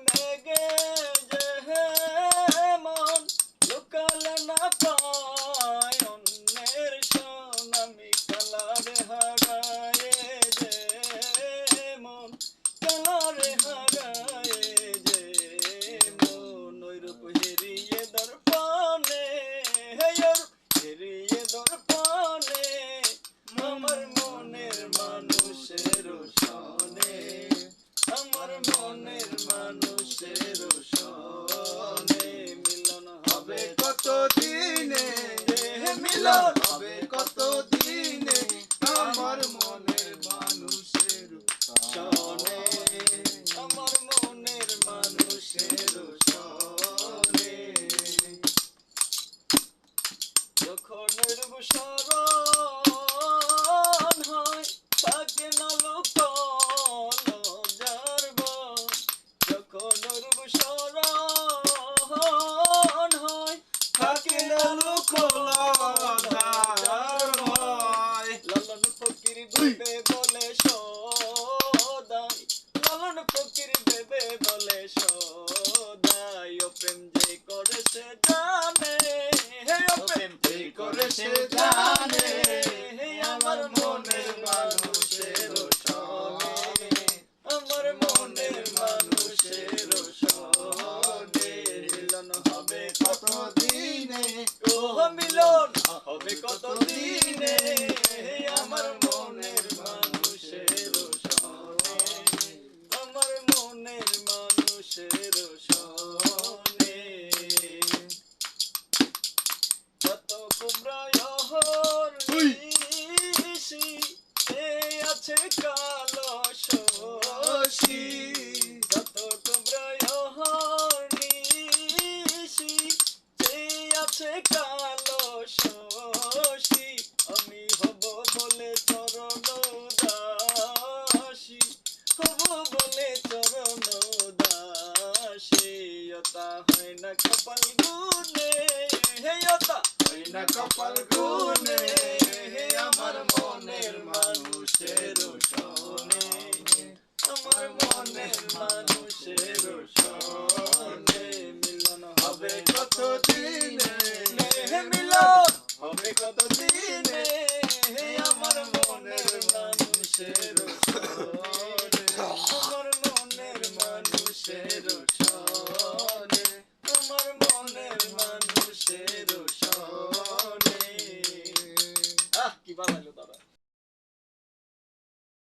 মেঘে যে মন লোকালে না পায় অন্যের সন আমি কালারে হারায়ে যে মন কালারে হারায়ে যে মন ওই রূপ হেরিয়ে দর্পণে হেরিয়ে দর্পণে আমার মনের মানুষের সনে আমার মনের মানুষের সনে মিলন হবে কত দিনে মিলন হবে কত দিনে আমার মনের মানুষের সনে আমার মনের মানুষের সনে যখন রূপ স্মরণ হয় থাকে না লোক লজ্জার ভয় যখন রূপ স্মরণ হয় থাকে না লোক লজ্জার ভয় লালন ফকির ভেবে বলে সদাই লালন ফকির ভেবে বলে সদাই ও প্রেম যে করে সে জানে ও প্রেম যে করে সে জানে আমার মনের মানুষের সনে আমার মনের মানুষের সনে মিলন হবে কত দিনে ও মিলন হবে কত দিনে আমার মনের মানুষের সনে আমার মনের মানুষের সনে কত কুমড়ায় হরনিশি সে আছে কালো শশী কত কুমড়ায় হরনিশি সে আছে কালো শশী আমি হব বলে চরণ দাসী হব বলে চরণ দাসী ওটা হয় না কপাল গুনে ওটা হয় না কপাল গুনে আমার মনের মানুষের সনে আমার মনের মানুষের সনে মিলন হবে কত দিনে মিলন হবে কত দিনে